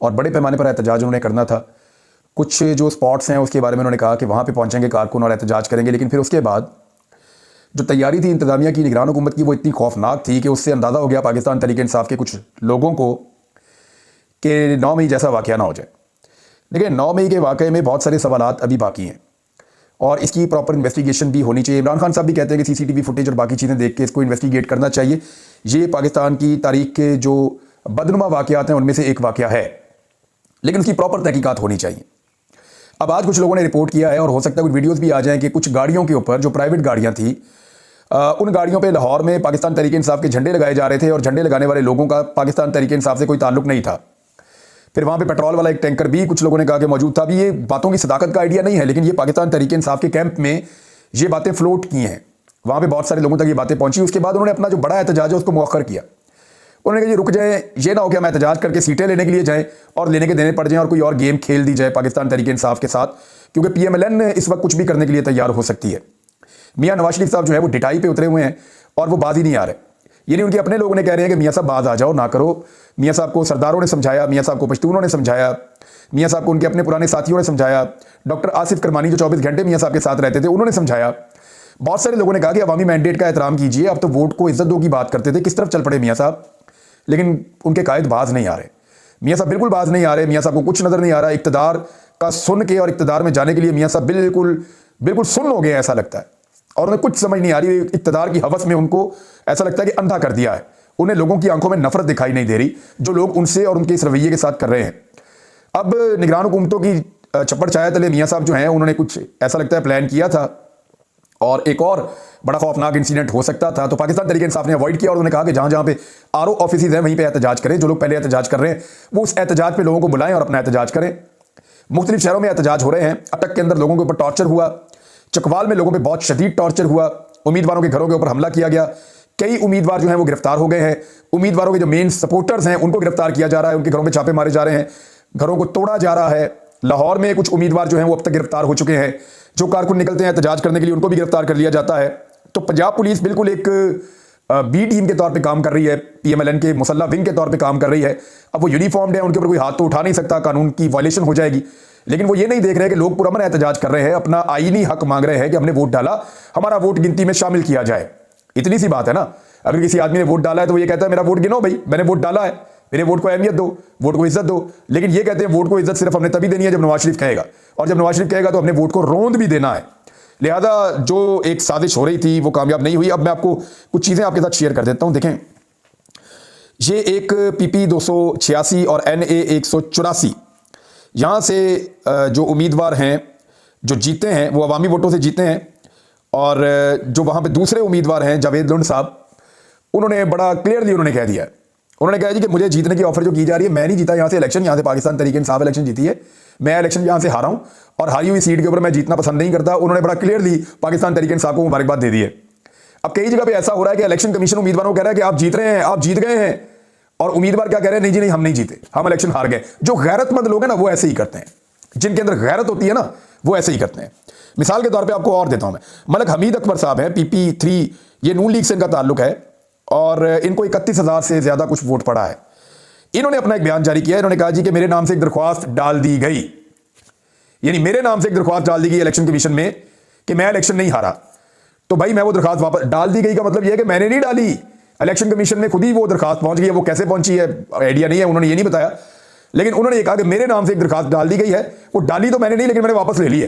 और बड़े पैमाने पर एहतजाज उन्होंने करना था। कुछ जो स्पॉट्स हैं उसके बारे में उन्होंने कहा कि वहाँ पे पहुँचेंगे कारकुन और एहतजाज करेंगे, लेकिन फिर उसके बाद जो तैयारी थी इंतजामिया की, निगरान हुकूमत की, वो इतनी खौफनाक थी कि उससे अंदाज़ा हो गया पाकिस्तान तहरीक इंसाफ के कुछ लोगों को कि 9 मई जैसा वाक़या ना हो जाए। देखिए 9 मई के वाक़े में बहुत सारे सवालात अभी बाकी हैं और इसकी प्रॉपर इन्वेस्टिगेशन भी होनी चाहिए। इमरान खान साहब भी कहते हैं कि CCTV फुटेज और बाकी चीज़ें देख के इसको इन्वेस्टिगेट करना चाहिए। ये पाकिस्तान की तारीख के जो बदनुमा वाक़यात हैं उनमें से एक वाक़या है, लेकिन उसकी प्रॉपर तहकीकात होनी चाहिए। अब आज कुछ लोगों ने रिपोर्ट किया है और हो सकता है कुछ वीडियोज़ भी आ जाएँ कि कुछ गाड़ियों के ऊपर, जो प्राइवेट गाड़ियाँ थी, उन गाड़ियों पे लाहौर में पाकिस्तान तहरीक इंसाफ के झंडे लगाए जा रहे थे और झंडे लगाने वाले लोगों का पाकिस्तान तहरीक इंसाफ से कोई ताल्लुक नहीं था। फिर वहाँ पे पेट्रोल वाला एक टैंकर भी कुछ लोगों ने कहा कि मौजूद था। अभी ये बातों की सदाकत का आइडिया नहीं है, लेकिन ये पाकिस्तान तहरीक इंसाफ के कैंप में ये बातें फ्लोट की हैं, वहाँ पे बहुत सारे लोगों तक ये बातें पहुँची। उसके बाद उन्होंने अपना जो बड़ा एहतजाज है उसको मुअख्खर किया। उन्होंने कहा ये रुक जाए, ये ना हो कि हम एहतजाज करके सीटें लेने के लिए जाएँ और लेने के देने पड़ जाएँ और कोई और गेम खेल दी जाए पाकिस्तान तहरीक इंसाफ के साथ, क्योंकि PMLN इस वक्त कुछ भी करने के लिए तैयार हो सकती है। मियाँ नवाज शरीफ साहब जो है वो डिटाई पे उतरे हुए हैं और वो बाज ही नहीं आ रहे। ये नहीं, उनके अपने लोगों ने कह रहे हैं कि मियाँ साहब बाज आ जाओ, ना करो। मियाँ साहब को सरदारों ने समझाया, मियाँ साहब को पश्तूनों ने समझाया, मियाँ साहब को उनके अपने पुराने साथियों ने समझाया, डॉक्टर आसिफ करमानी जो 24 घंटे मियाँ साहब के साथ रहते थे उन्होंने समझाया। बहुत सारे लोगों ने कहा कि अवामी मैंडेट का एहतराम कीजिए, अब तो वोट को इज्जत दो की बात करते थे, किस तरफ चल पड़े मियाँ साहब। लेकिन उनके कायद बाज नहीं आ रहे, मियाँ साहब बिल्कुल बाज नहीं आ रहे। मियाँ साहब को कुछ नज़र नहीं आ रहा। इक़्तिदार का सुन के और इक़्तिदार में जाने के लिए मियाँ साहब बिल्कुल सुन हो गए ऐसा लगता है, और उन्हें कुछ समझ नहीं आ रही। इक़्तिदार की हवस में उनको ऐसा लगता है कि अंधा कर दिया है। उन्हें लोगों की आंखों में नफरत दिखाई नहीं दे रही जो लोग उनसे और उनके इस रवैये के साथ कर रहे हैं। अब निगरान हुकूमतों की चप्पड़ छाया तले मियाँ साहब जो हैं उन्होंने कुछ ऐसा लगता है प्लान किया था और एक और बड़ा खौफनाक इंसिडेंट हो सकता था, तो पाकिस्तान तहरीक इंसाफ ने अवॉइड किया और उन्होंने कहा कि जहाँ जहाँ पे RO ऑफिस हैं वहीं पे एहतजाज करें। जो लोग पहले एहतजाज कर रहे हैं वो उस एहतजाज पे लोगों को बुलाएं और अपना एहतजाज करें। मुख्तलिफ शहरों में एहतजाज हो रहे हैं। अटक के अंदर लोगों के ऊपर टॉर्चर हुआ, चकवाल में लोगों पर बहुत शदीद टॉर्चर हुआ, उम्मीदवारों के घरों के ऊपर हमला किया गया। कई उम्मीदवार जो हैं वो गिरफ्तार हो गए हैं। उम्मीदवारों के जो मेन सपोर्टर्स हैं उनको गिरफ्तार किया जा रहा है, उनके घरों में छापे मारे जा रहे हैं, घरों को तोड़ा जा रहा है। लाहौर में कुछ उम्मीदवार जो हैं वो अब तक गिरफ्तार हो चुके हैं। जो कारकुन निकलते हैं एहतजाज करने के लिए उनको भी गिरफ्तार कर लिया जाता है। तो पंजाब पुलिस बिल्कुल एक बी टीम के तौर पे काम कर रही है, PMLN के मुसल्ला विंग के तौर पे काम कर रही है। अब वो यूनिफॉर्म्ड है, उनके ऊपर कोई हाथ तो उठा नहीं सकता, कानून की वायलेशन हो जाएगी। लेकिन वो ये नहीं देख रहे कि लोग पुरअमन एहतजाज कर रहे हैं, अपना आईनी हक मांग रहे हैं कि हमने वोट डाला, हमारा वोट गिनती में शामिल किया जाए। इतनी सी बात है ना। अगर किसी आदमी ने वोट डाला है तो वो ये कहता है मेरा वोट गिनो भाई, मैंने वोट डाला है, मेरे वोट को अहमियत दो, वोट को इज्जत दो। लेकिन ये कहते हैं वोट को इज्जत सिर्फ हमने तभी देनी है जब नवाज शरीफ कहेगा, और जब नवाज शरीफ कहेगा तो हमने वोट को रोंद भी देना है। लिहाजा जो एक साजिश हो रही थी वो कामयाब नहीं हुई। अब मैं आपको कुछ चीज़ें आपके साथ शेयर कर देता हूं। देखें, ये एक PP 286 और NA 184 यहाँ से जो उम्मीदवार हैं जो जीते हैं वो अवामी वोटों से जीते हैं, और जो वहाँ पे दूसरे उम्मीदवार हैं जावेद लुंड साहब, उन्होंने बड़ा क्लियरली उन्होंने कह दिया है। उन्होंने कहा जी कि मुझे जीतने की ऑफर जो की जा रही है, मैं नहीं जीता यहाँ से इलेक्शन, यहाँ से पाकिस्तान तहरीक इंसाफ इलेक्शन जीती है, मैं इलेक्शन यहाँ से हारा हूँ और हारी हुई सीट के ऊपर मैं जीतना पसंद नहीं करता। उन्होंने बड़ा क्लियरली पाकिस्तान तहरीक इंसाफ को मुबारकबाद दे दी है। अब कई जगह पे ऐसा हो रहा है कि इलेक्शन कमीशन उम्मीदवारों को कह रहा है कि आप जीत रहे हैं, आप जीत गए हैं, और उम्मीदवार क्या कह रहे हैं, नहीं जी नहीं हम नहीं जीते, हम इलेक्शन हार गए। जो गैरतमंद लोग हैं ना वो ऐसे ही करते हैं, जिनके अंदर गैरत होती है ना वो ऐसे ही करते हैं। मिसाल के तौर पे आपको और देता हूं मैं, मलक हमीद अकबर साहब हैं PP 3, ये नून लीग से इनका ताल्लुक है और इनको 31,000 से ज्यादा कुछ वोट पड़ा है। इन्होंने अपना एक बयान जारी किया। इन्होंने कहा जी कि मेरे नाम से एक दरख्वास्त डाल दी गई, यानी मेरे नाम से एक दरख्वास्त डाल दी गई इलेक्शन कमीशन में कि मैं इलेक्शन नहीं हारा। तो भाई मैं वो दरख्वास्त वापस डाल दी गई का मतलब यह है कि मैंने नहीं डाली, इलेक्शन कमीशन में खुद ही वो दरख्वास्त पहुंच गई है। वो कैसे पहुंची है आइडिया नहीं है, उन्होंने ये नहीं बताया, लेकिन उन्होंने ये कहा कि मेरे नाम से एक दरख्वास्त डाल दी गई है। वो डाली तो मैंने नहीं, लेकिन मैंने वापस ले ली है,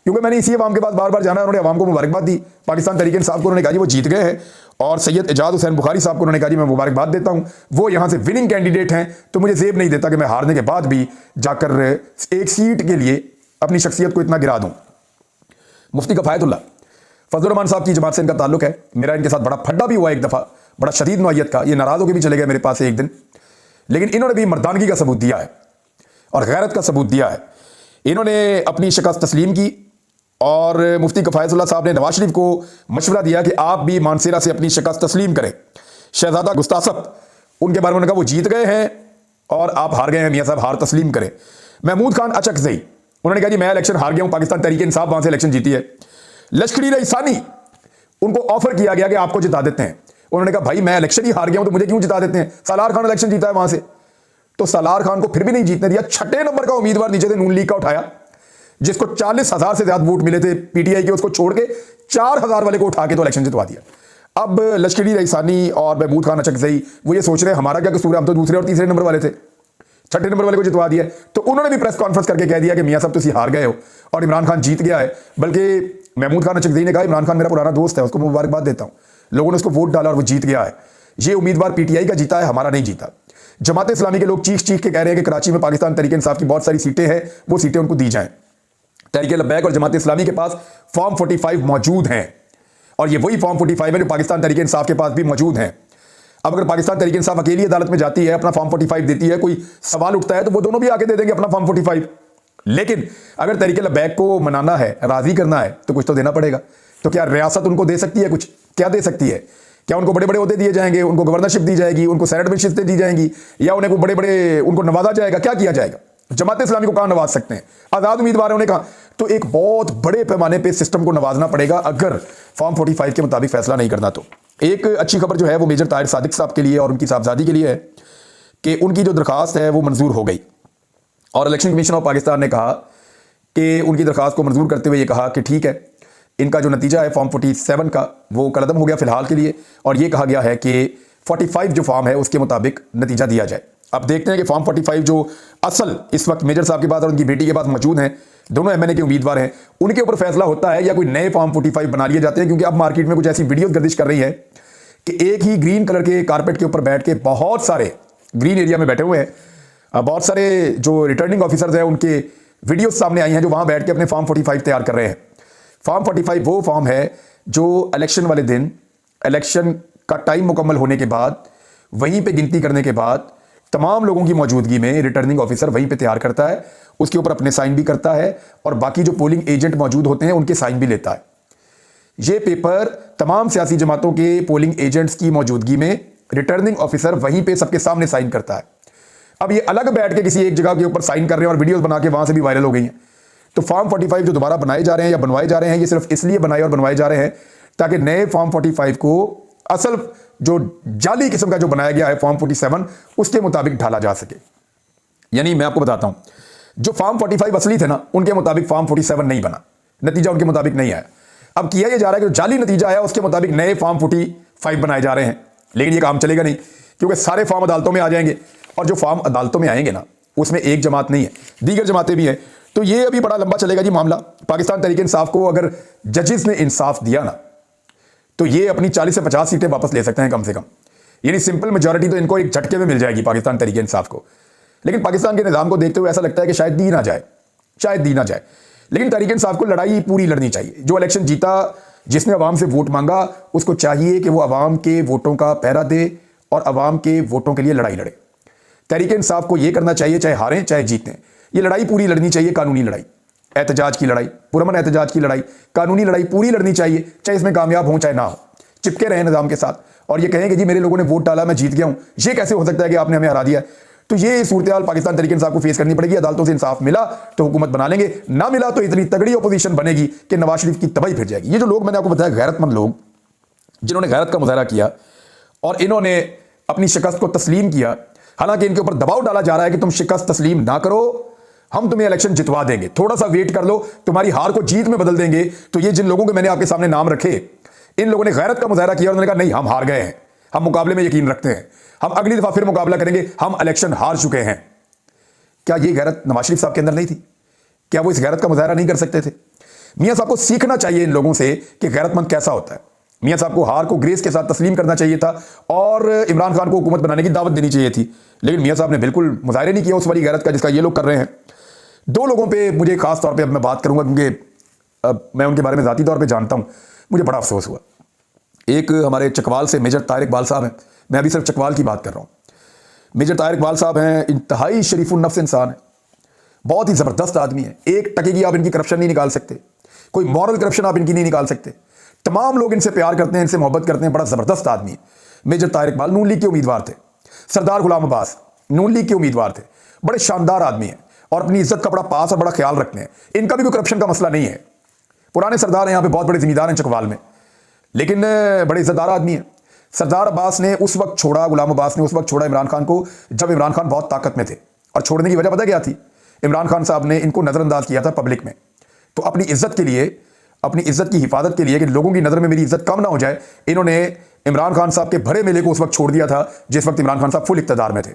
क्योंकि मैंने इसी अवाम के पास बार बार जाना है। उन्होंने अवाम को मुबारकबाद दी। पाकिस्तान तहरीक इंसाफ को उन्होंने कहा जी वो जीत गए हैं, और सैयद एजाज हुसैन बुखारी साहब को उन्होंने कहा जी मैं मुबारकबाद देता हूं, वो यहां से विनिंग कैंडिडेट हैं, तो मुझे जेब नहीं देता कि मैं हारने के बाद भी जाकर एक सीट के लिए अपनी शख्सियत को इतना गिरा दूं। मुफ्ती कफायतुल्लाह फजल रहमान साहब की जमात से इनका ताल्लुक है। मेरा इनके साथ बड़ा फड्डा भी हुआ एक दफ़ा, बड़ा शदीद नौयत का। ये नाराज़ होकर भी चले गए मेरे पास एक दिन, लेकिन इन्होंने भी मर्दानगी का सबूत दिया है और गैरत का सबूत दिया है। इन्होंने अपनी शिकस्त तस्लीम की, और मुफ्ती कफायतुल्लाह साहब ने नवाज शरीफ को मशवरा दिया कि आप भी मानसेरा से अपनी शिकस्त तस्लीम करें। शहजादा गुस्तासफ, उनके बारे में उन्होंने कहा वो जीत गए हैं और आप हार गए हैं, मियाँ साहब हार तस्लीम करें। महमूद खान अचकज़ई, उन्होंने कहा जी मैं इलेक्शन हार गया हूँ, पाकिस्तान तहरीक इंसाफ वहाँ से इलेक्शन जीती है। लश्करी रईसानी, उनको ऑफर किया गया कि आपको जिता देते हैं। उन्होंने कहा भाई मैं इलेक्शन ही हार गया हूँ तो मुझे क्यों जिता देते हैं, सालार खान इलेक्शन जीता है वहाँ से। तो सलार खान को फिर भी नहीं जीतने दिया। छठे नंबर का उम्मीदवार नीचे से नून लीग का उठाया, जिसको 40,000 से ज्यादा वोट मिले थे पीटीआई के, उसको छोड़ के 4,000 वाले को उठा के तो इलेक्शन जितवा दिया। अब लश्करी रईसानी और महमूद खान अचकजई वो ये सोच रहे हैं हमारा क्या कसूर है, हम तो दूसरे और तीसरे नंबर वाले थे, छठे नंबर वाले को जितवा दिया। तो उन्होंने भी प्रेस कॉन्फ्रेंस करके कह दिया कि मियां साहब तुम हार गए हो और इमरान खान जीत गया है। बल्कि महमूद खान अचकजई ने कहा इमरान खान मेरा पुराना दोस्त है, उसको मुबारकबाद देता हूं, लोगों ने उसको वोट डाला और वो जीत गया है। ये उम्मीदवार पीटीआई का जीता है, हमारा नहीं जीता। जमात इस्लामी के लोग चीख चीख के कह रहे हैं कि कराची में पाकिस्तान तहरीक इंसाफ की बहुत सारी सीटें हैं, वो सीटें उनको दी जाएं। तहरीक लब्बैक और जमात इस्लामी के पास फॉर्म 45 मौजूद हैं और ये वही फॉर्म 45 है जो पाकिस्तान तहरीक इंसाफ के पास भी मौजूद हैं। अब अगर पाकिस्तान तहरीक इंसाफ अकेली अदालत में जाती है, अपना फॉर्म 45 देती है, कोई सवाल उठता है तो वो दोनों भी आके दे देंगे अपना फॉर्म 45। लेकिन अगर तहरीक लब्बैक को मनाना है, राजी करना है, तो कुछ तो देना पड़ेगा। तो क्या रियासत उनको दे सकती है? कुछ क्या दे सकती है? क्या उनको बड़े बड़े ओहदे दिए जाएंगे, उनको गवर्नरशिप दी जाएगी, उनको सेनेट में शिफ्टें दी जाएंगी, या उन्हें बड़े बड़े उनको नवाजा जाएगा? क्या किया जाएगा? जमात इस्लामी को कहां नवाज सकते हैं? आजाद उम्मीदवार होने कहा। तो एक बहुत बड़े पैमाने पे सिस्टम को नवाजना पड़ेगा अगर फॉर्म 45 के मुताबिक फैसला नहीं करना। तो एक अच्छी खबर जो है वो मेजर ताहिर सादिक साहब के लिए और उनकी साहबजादी के लिए है कि उनकी जो दरखास्त है वो मंजूर हो गई और इलेक्शन कमीशन ऑफ पाकिस्तान ने कहा कि उनकी दरखास्त को मंजूर करते हुए ये कहा कि ठीक है, इनका जो नतीजा है फॉर्म 47 का वो कलअदम हो गया फिलहाल के लिए, और ये कहा गया है कि 45 जो फॉर्म है उसके मुताबिक नतीजा दिया जाए। अब देखते हैं कि फॉर्म 45 जो असल इस वक्त मेजर साहब के पास और उनकी बेटी के पास मौजूद हैं, दोनों एमएनए के उम्मीदवार हैं, उनके ऊपर फैसला होता है या कोई नए फॉर्म 45 बना लिए जाते हैं। क्योंकि अब मार्केट में कुछ ऐसी वीडियो गर्दिश कर रही है कि एक ही ग्रीन कलर के कारपेट के ऊपर बैठ के बहुत सारे ग्रीन एरिया में बैठे हुए हैं, बहुत सारे जो रिटर्निंग ऑफिसर्स हैं उनके वीडियो सामने आई हैं जो वहां बैठ के अपने फॉर्म 45 तैयार कर रहे हैं। फॉर्म 45 वो फॉर्म है जो इलेक्शन वाले दिन, इलेक्शन का टाइम मुकम्मल होने के बाद, वहीं पे गिनती करने के बाद तमाम लोगों की मौजूदगी में रिटर्निंग ऑफिसर वहीं पे तैयार करता है, उसके ऊपर अपने साइन भी करता है और बाकी जो पोलिंग एजेंट मौजूद होते हैं उनके साइन भी लेता है। ये पेपर तमाम सियासी जमातों के पोलिंग एजेंट्स की मौजूदगी में रिटर्निंग ऑफिसर वहीं पे सबके सामने साइन करता है। अब ये अलग बैठ के किसी एक जगह के ऊपर साइन कर रहे हैं और वीडियोस बना के वहां से भी वायरल हो गई हैं। तो फॉर्म 45 जो दोबारा बनाए जा रहे हैं या बनवाए जा रहे हैं, ये सिर्फ इसलिए बनाए और बनवाए जा रहे हैं ताकि नए फॉर्म 45 को असल जो जाली किस्म का जो बनाया गया है फॉर्म 47 उसके मुताबिक ढाला जा सके। यानी मैं आपको बताता हूं, जो फॉर्म 45 असली थे ना, उनके मुताबिक फॉर्म 47 नहीं बना, नतीजा उनके मुताबिक नहीं आया। अब किया यह जा रहा है कि जो जाली नतीजा आया उसके मुताबिक नए फॉर्म 45 बनाए जा रहे हैं, लेकिन ये काम चलेगा नहीं क्योंकि सारे फॉर्म अदालतों में आ जाएंगे और जो फॉर्म अदालतों में आएंगे ना उसमें एक जमात नहीं है, दीगर जमातें भी हैं। तो ये अभी बड़ा लंबा चलेगा जी मामला। पाकिस्तान तहरीक इंसाफ को अगर जजेस ने इंसाफ दिया ना तो ये अपनी 40 से 50 सीटें वापस ले सकते हैं कम से कम। यानी सिंपल मेजॉरिटी तो इनको एक झटके में मिल जाएगी पाकिस्तान तहरीक इंसाफ को। लेकिन पाकिस्तान के निज़ाम को देखते हुए ऐसा लगता है कि शायद दी ना जाए, शायद दी ना जाए। लेकिन तहरीक इंसाफ को लड़ाई पूरी लड़नी चाहिए। जो इलेक्शन जीता, जिसने अवाम से वोट मांगा, उसको चाहिए कि वो अवाम के वोटों का पहरा दे और अवाम के वोटों के लिए लड़ाई लड़े। तहरीक इंसाफ को यह करना चाहिए, चाहे हारें चाहे जीतें, ये लड़ाई पूरी लड़नी चाहिए। कानूनी लड़ाई, एहतजाज की लड़ाई, पुरअमन एहतजाज की लड़ाई, कानूनी लड़ाई पूरी लड़नी चाहिए, चाहे इसमें कामयाब हो चाहे ना हो। चिपके रहे निज़ाम के साथ और ये कहें कि जी मेरे लोगों ने वोट डाला, मैं जीत गया हूं, ये कैसे हो सकता है कि आपने हमें हरा दिया? तो ये सूरत पाकिस्तान तहरीक इंसाफ को फेस करनी पड़ेगी। अदालतों से इंसाफ मिला तो हुकूमत बना लेंगे, ना मिला तो इतनी तगड़ी अपोजिशन बनेगी कि नवाज शरीफ की तबाही फिर जाएगी। ये जो लोग मैंने आपको बताया, गैरतमंद लोग जिन्होंने गैरत का मुजाहरा किया और इन्होंने अपनी शिकस्त को तस्लीम किया, हालांकि इनके ऊपर दबाव डाला जा रहा है कि तुम शिकस्त तस्लीम ना करो, हम तुम्हें इलेक्शन जितवा देंगे, थोड़ा सा वेट कर लो, तुम्हारी हार को जीत में बदल देंगे। तो ये जिन लोगों के मैंने आपके सामने नाम रखे, इन लोगों ने गैरत का मुजाहरा किया और उन्होंने कहा नहीं हम हार गए हैं, हम मुकाबले में यकीन रखते हैं, हम अगली दफा फिर मुकाबला करेंगे, हम इलेक्शन हार चुके हैं। क्या ये गैरत नवाज शरीफ साहब के अंदर नहीं थी? क्या वो इस गैरत का मुजाहरा नहीं कर सकते थे? मियां साहब को सीखना चाहिए इन लोगों से कि गैरतमंद कैसा होता है। मियां साहब को हार को ग्रेस के साथ तस्लीम करना चाहिए था और इमरान खान को हुकूमत बनाने की दावत देनी चाहिए थी। लेकिन मियां साहब ने बिल्कुल मुजाहरे नहीं किया उस वाली गैरत का जिसका ये लोग कर रहे हैं। दो लोगों पे मुझे खास तौर पे अब मैं बात करूंगा क्योंकि मैं उनके बारे में ज़ाती तौर पे जानता हूं, मुझे बड़ा अफसोस हुआ। एक हमारे चकवाल से मेजर ताहिर इकबाल साहब हैं, मैं अभी सिर्फ चकवाल की बात कर रहा हूं। मेजर ताहिर इकबाल साहब हैं, इंतहाई शरीफुन नफ्स इंसान है, बहुत ही ज़बरदस्त आदमी है। एक टके की आप इनकी करप्शन नहीं निकाल सकते, कोई मॉरल करप्शन आप इनकी नहीं निकाल सकते। तमाम लोग इनसे प्यार करते हैं, इनसे मोहब्बत करते हैं, बड़ा ज़बरदस्त आदमी है मेजर ताहिर इकबाल। नून लीग के उम्मीदवार थे। सरदार गुलाम अब्बास नून लीग के उम्मीदवार थे, बड़े शानदार आदमी हैं और अपनी इज्जत का बड़ा पास और बड़ा ख्याल रखते हैं। इनका भी कोई करप्शन का मसला नहीं है। पुराने सरदार हैं, यहाँ पे बहुत बड़े जिम्मेदार हैं चकवाल में, लेकिन बड़े इज्जतदार आदमी हैं। सरदार अब्बास ने उस वक्त छोड़ा, गुलाम अब्बास ने उस वक्त छोड़ा इमरान खान को जब इमरान खान बहुत ताकत में थे। और छोड़ने की वजह पता क्या थी? इमरान खान साहब ने इनको नज़रअंदाज किया था पब्लिक में। तो अपनी इज्जत के लिए, अपनी इज्जत की हिफाजत के लिए कि लोगों की नज़र में मेरी इज्जत कम ना हो जाए, इन्होंने इमरान खान साहब के भरे मेले को उस वक्त छोड़ दिया था जिस वक्त इमरान खान साहब फुल इक़्तिदार में थे।